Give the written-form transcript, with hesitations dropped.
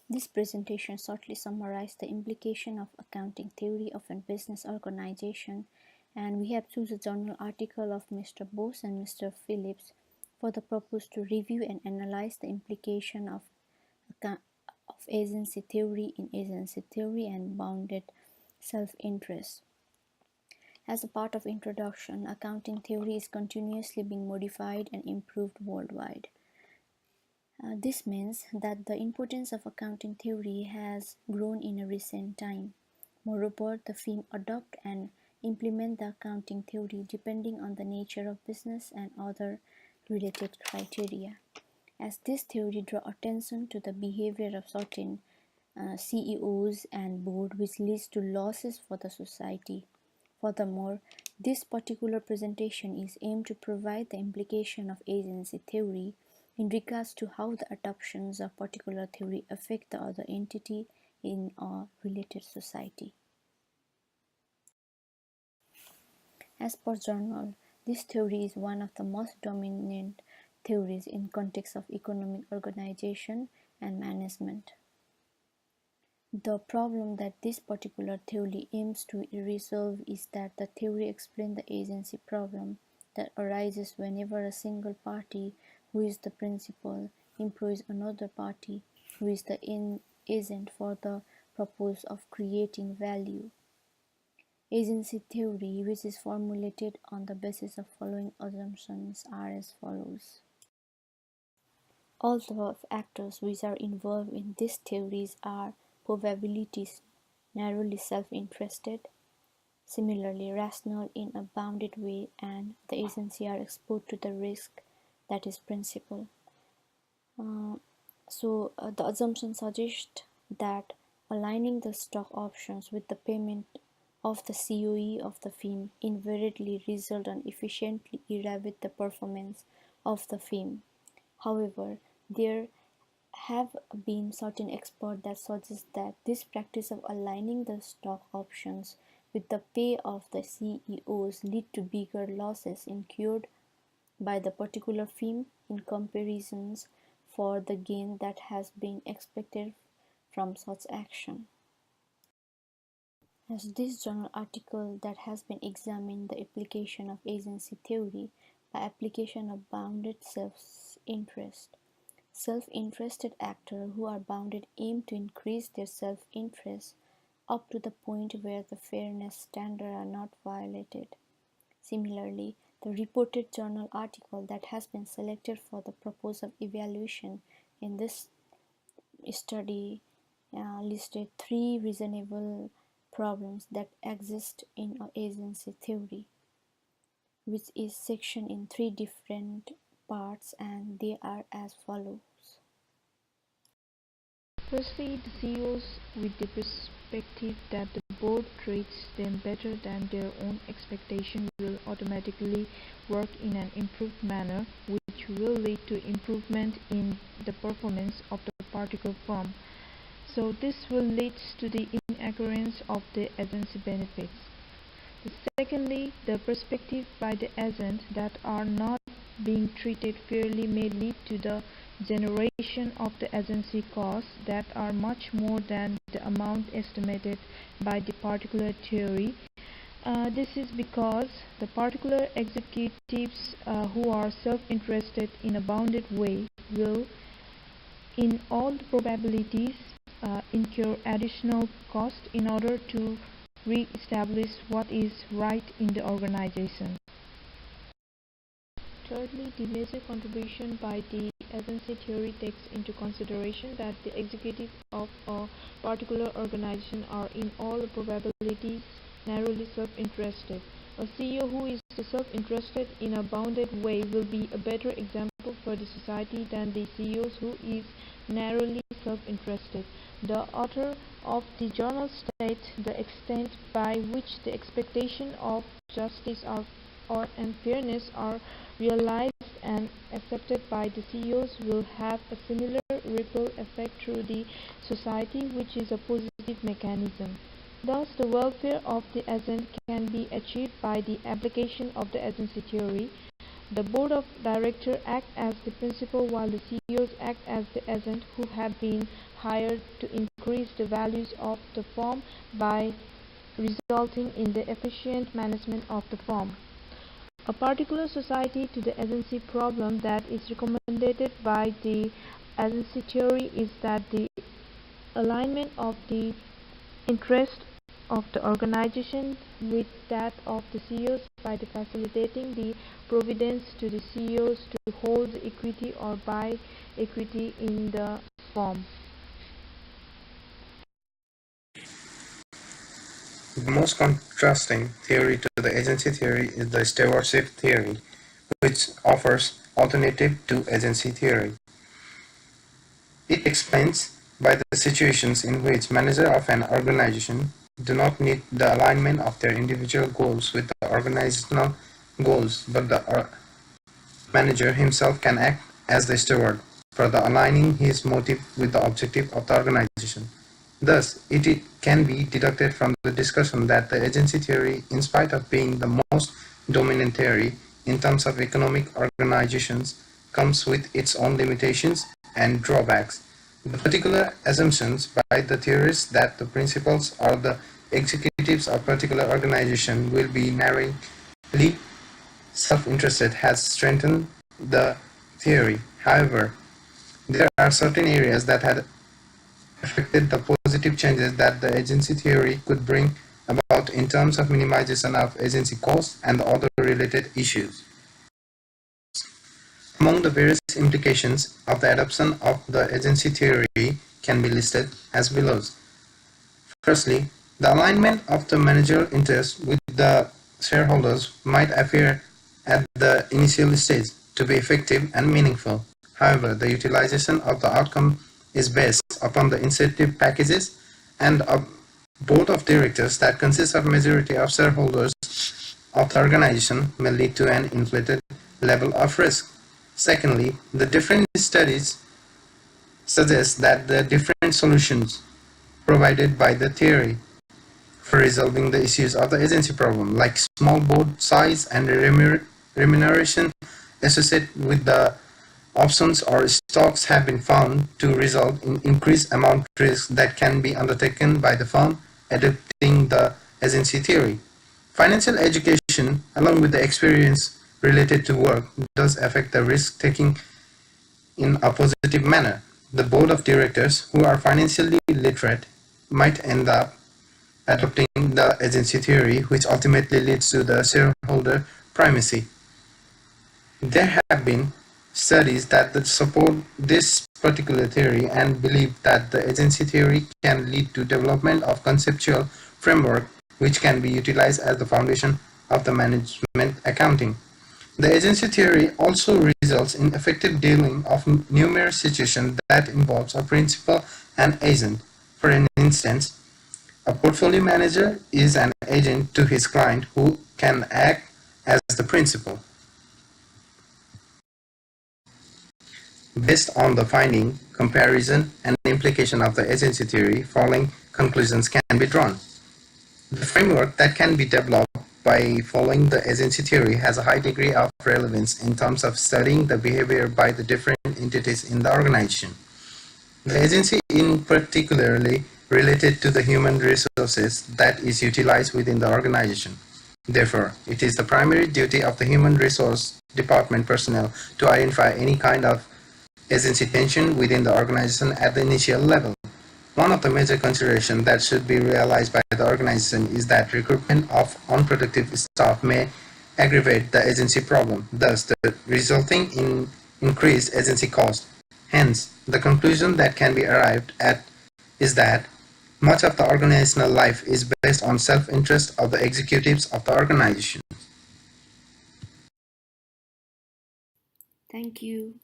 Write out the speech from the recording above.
This presentation shortly summarizes the implication of accounting theory of a business organization, and we have chosen a journal article of Mr. Bose and Mr. Phillips for the purpose to review and analyze the implication of agency theory in agency theory and bounded self-interest. As a part of introduction, accounting theory is continuously being modified and improved worldwide. This means that the importance of accounting theory has grown in a recent time. Moreover, the firm adopt and implement the accounting theory depending on the nature of business and other related criteria. As this theory draws attention to the behavior of certain CEOs and board, which leads to losses for the society. Furthermore, this particular presentation is aimed to provide the implication of agency theory in regards to how the adoptions of particular theory affect the other entity in a related society. As per journal, this theory is one of the most dominant theories in context of economic organization and management. The problem that this particular theory aims to resolve is that the theory explains the agency problem that arises whenever a single party, who is the principal, employs another party, who is the agent for the purpose of creating value. Agency theory, which is formulated on the basis of following assumptions, are as follows. All the factors which are involved in these theories are probabilities, narrowly self-interested, similarly rational in a bounded way, and the agency are exposed to the risk that is principal. The assumption suggests that aligning the stock options with the payment of the COE of the firm invariably result in efficiently elevate the performance of the firm. However, there have been certain experts that suggest that this practice of aligning the stock options with the pay of the CEOs lead to bigger losses incurred by the particular firm in comparisons for the gain that has been expected from such action. As this journal article that has been examined the application of agency theory by application of bounded self-interest. Self-interested actors who are bounded aim to increase their self-interest up to the point where the fairness standards are not violated. Similarly, the reported journal article that has been selected for the purpose of evaluation in this study listed 3 reasonable problems that exist in agency theory, which is sectioned in 3 different parts, and they are as follows. Firstly, the CEOs, with the perspective that the board treats them better than their own expectation, will automatically work in an improved manner, which will lead to improvement in the performance of the particular firm. So this will lead to the inaccruance of the agency benefits. Secondly, the perspective by the agent that are not being treated fairly may lead to the generation of the agency costs that are much more than the amount estimated by the particular theory. This is because the particular executives who are self-interested in a bounded way will, in all probabilities, incur additional cost in order to re-establish what is right in the organization. Thirdly, the major contribution by the agency theory takes into consideration that the executives of a particular organization are in all probabilities narrowly self-interested. A CEO who is self-interested in a bounded way will be a better example for the society than the CEOs who is narrowly self-interested. The author of the journal states the extent by which the expectation of justice and fairness are realized and accepted by the CEOs will have a similar ripple effect through the society, which is a positive mechanism. Thus, the welfare of the agent can be achieved by the application of the agency theory. The board of directors act as the principal while the CEOs act as the agent who have been hired to increase the values of the firm by resulting in the efficient management of the firm. A particular society to the agency problem that is recommended by the agency theory is that the alignment of the interest of the organization with that of the CEOs by the facilitating the providence to the CEOs to hold the equity or buy equity in the firm. The most contrasting theory to the agency theory is the stewardship theory, which offers alternative to agency theory. It explains by the situations in which managers of an organization do not need the alignment of their individual goals with the organizational goals, but the manager himself can act as the steward for the aligning his motive with the objective of the organization. Thus, it can be deducted from the discussion that the agency theory, in spite of being the most dominant theory in terms of economic organizations, comes with its own limitations and drawbacks. The particular assumptions by the theorists that the principals or the executives of particular organization will be narrowly self-interested has strengthened the theory. However, there are certain areas that had affected the positive changes that the agency theory could bring about in terms of minimization of agency costs and other related issues. Among the various implications of the adoption of the agency theory can be listed as below. Firstly, the alignment of the managerial interests with the shareholders might appear at the initial stage to be effective and meaningful. However, the utilization of the outcome is based upon the incentive packages and a board of directors that consists of majority of shareholders of the organization may lead to an inflated level of risk. Secondly, the different studies suggest that the different solutions provided by the theory for resolving the issues of the agency problem, like small board size and remuneration associated with the options or stocks, have been found to result in increased amount risk that can be undertaken by the firm adopting the agency theory. Financial education, along with the experience related to work, does affect the risk taking in a positive manner. The board of directors who are financially literate might end up adopting the agency theory, which ultimately leads to the shareholder primacy. There have been studies that support this particular theory and believe that the agency theory can lead to development of conceptual framework which can be utilized as the foundation of the management accounting. The agency theory also results in effective dealing of numerous situations that involves a principal and agent. For an instance, a portfolio manager is an agent to his client who can act as the principal. Based on the finding, comparison, and implication of the agency theory, following conclusions can be drawn. The framework that can be developed by following the agency theory has a high degree of relevance in terms of studying the behavior by the different entities in the organization. The agency in particularly related to the human resources that is utilized within the organization. Therefore, it is the primary duty of the human resource department personnel to identify any kind of agency tension within the organization at the initial level. One of the major considerations that should be realized by the organization is that recruitment of unproductive staff may aggravate the agency problem, thus resulting in increased agency cost. Hence, the conclusion that can be arrived at is that much of the organizational life is based on self-interest of the executives of the organization. Thank you.